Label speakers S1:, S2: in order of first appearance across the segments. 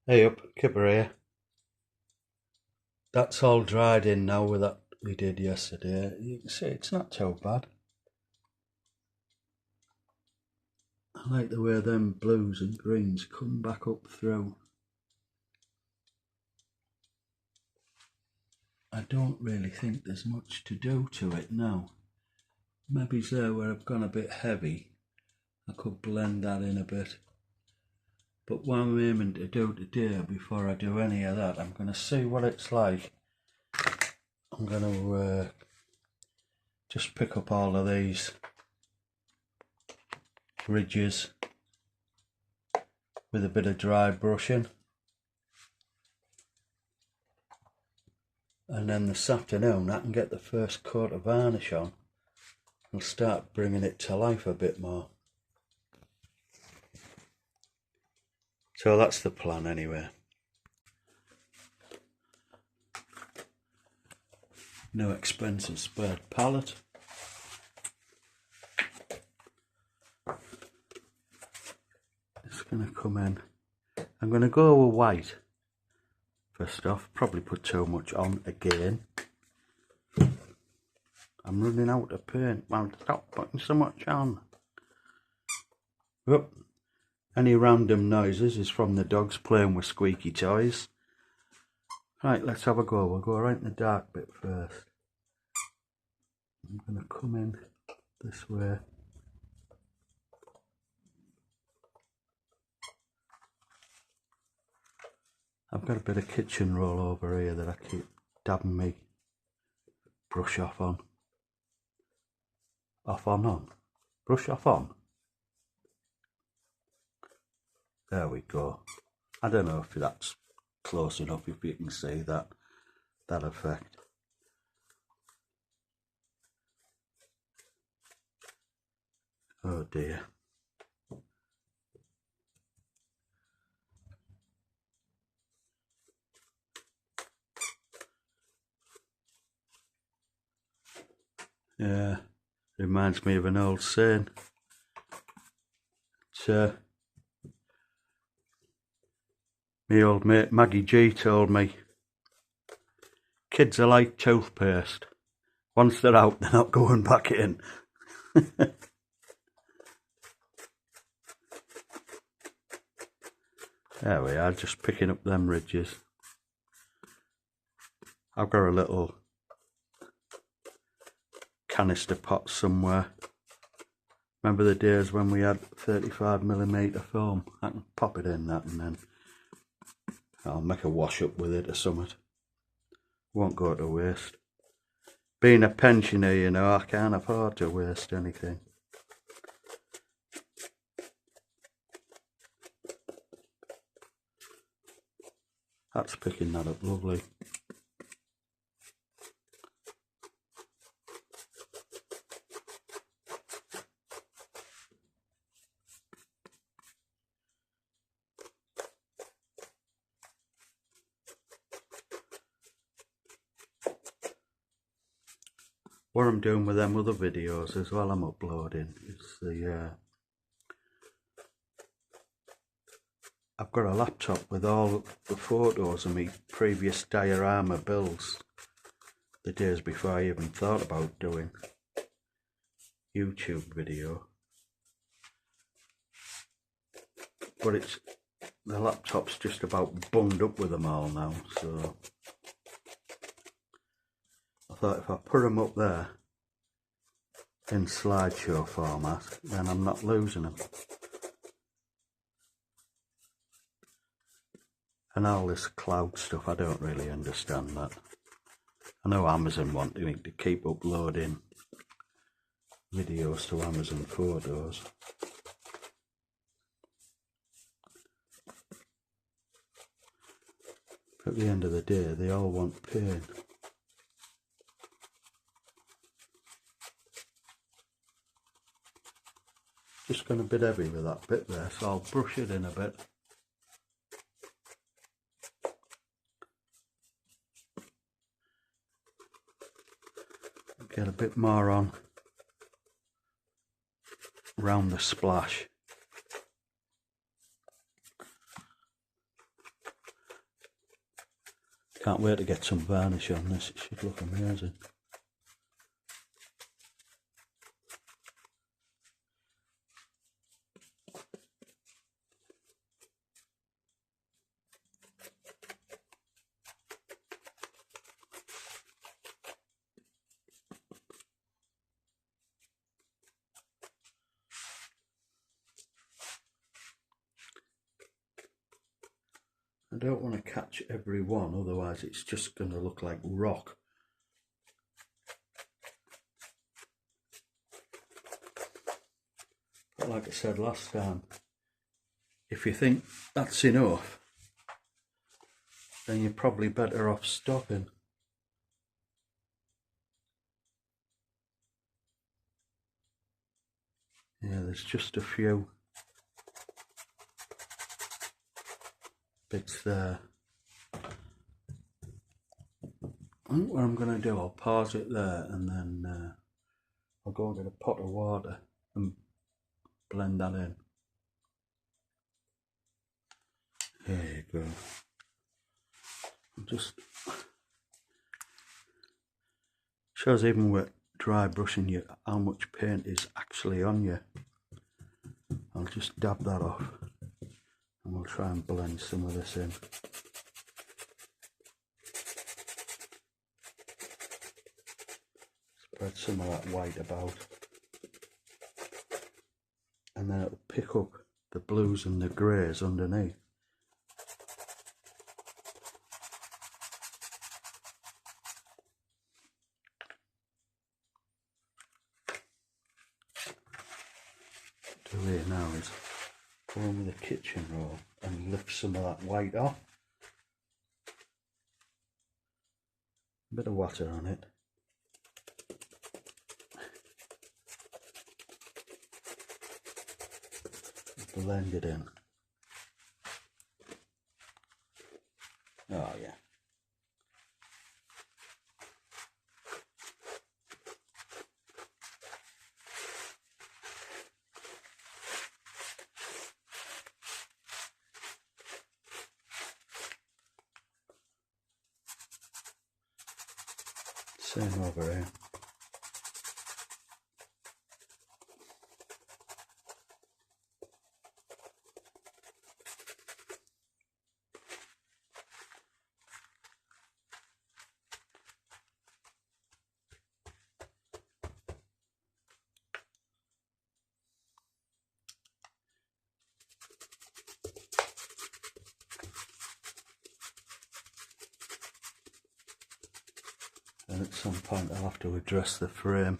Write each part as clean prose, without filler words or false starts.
S1: Hey up, Kipper here. That's all dried in now with that we did yesterday. You can see it's not too bad. I like the way them blues and greens come back up through. I don't really think there's much to do to it now. Maybe there where I've gone a bit heavy, I could blend that in a bit. But what I'm aiming to do today, before I do any of that, I'm going to see what it's like. I'm going to just pick up all of these ridges with a bit of dry brushing, and then this afternoon I can get the first coat of varnish on and start bringing it to life a bit more. So that's the plan anyway. No expensive spared palette. It's going to come in. I'm going to go with white first off. Probably put too much on again. I'm running out of paint. I'll stop putting so much on. Oop. Any random noises is from the dogs playing with squeaky toys. Right, let's have a go. We'll go right in the dark bit first. I'm going to come in this way. I've got a bit of kitchen roll over here that I keep dabbing me brush off on. Off on. Brush off on. There we go. I don't know if that's close enough, if you can see that effect. Oh dear. Yeah, reminds me of an old saying. My old mate Maggie G told me, kids are like toothpaste. Once they're out, they're not going back in. There we are, just picking up them ridges. I've got a little canister pot somewhere. Remember the days when we had 35mm foam? I can pop it in that and then I'll make a wash up with it or something. Won't go to waste. Being a pensioner, you know, I can't afford to waste anything. That's picking that up lovely. What I'm doing with them other videos as well I'm uploading is I've got a laptop with all the photos of my previous diorama builds, the days before I even thought about doing YouTube video. But the laptop's just about bunged up with them all now, so I thought if I put them up there in slideshow format, then I'm not losing them. And all this cloud stuff, I don't really understand that. I know Amazon want me to keep uploading videos to Amazon Photos. At the end of the day, they all want pain. Just gone a bit heavy with that bit there, so I'll brush it in a bit. Get a bit more on round the splash. Can't wait to get some varnish on this, it should look amazing. I don't want to catch every one, otherwise it's just going to look like rock. But like I said last time, if you think that's enough, then you're probably better off stopping. Yeah, there's just a few bits there. I think what I'm going to do, I'll pause it there and then I'll go and get a pot of water and blend that in. There you go. Just shows even with dry brushing you how much paint is actually on you. I'll just dab that off and we'll try and blend some of this in. Spread some of that white about, and then it'll pick up the blues and the greys underneath. What do here now is go in with a kitchen roll and lift some of that white off. A bit of water on it. Blend it in. Oh yeah. Same over here. And at some point I'll have to address the frame.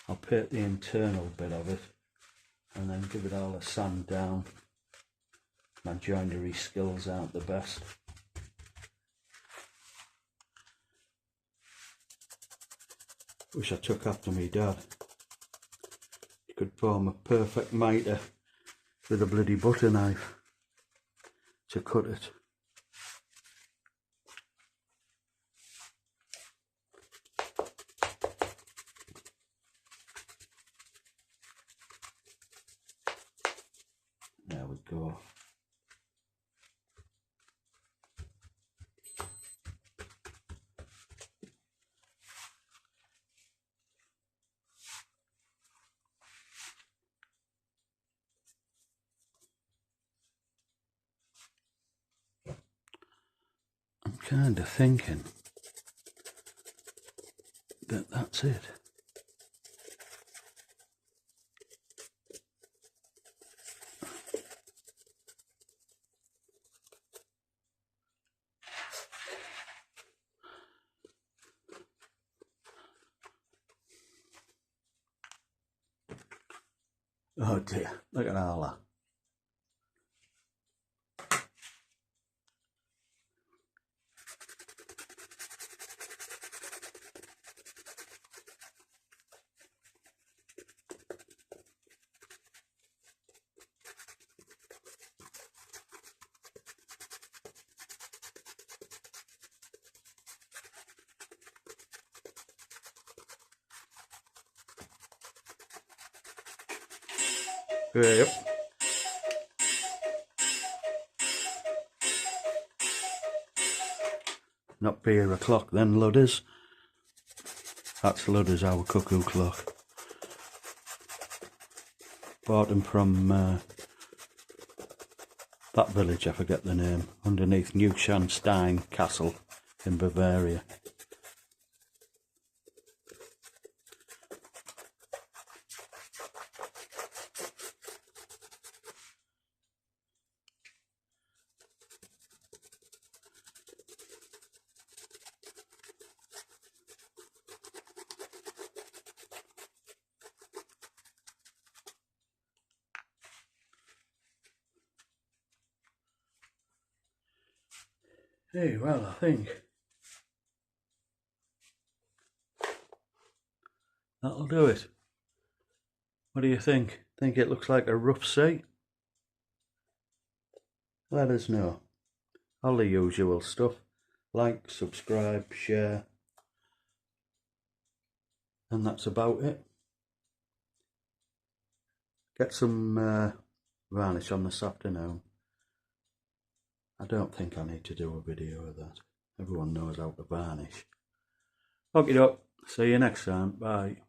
S1: I'll paint the internal bit of it and then give it all a sand down. My joinery skills aren't the best. Wish I took after me dad. He could form a perfect mitre with a bloody butter knife to cut it. There we go. I'm kind of thinking that that's it. Oh dear, look at all that. Yep. not beer o'clock then, Ludders. That's Ludders, our cuckoo clock. Bought them from that village, I forget the name, underneath Neuschwanstein Castle in Bavaria. Hey, well, I think that'll do it. What do you think? Think it looks like a rough sea? Let us know. All the usual stuff. Like, subscribe, share. And that's about it. Get some varnish on this afternoon. I don't think I need to do a video of that. Everyone knows how to varnish. Okie doke. See you next time. Bye.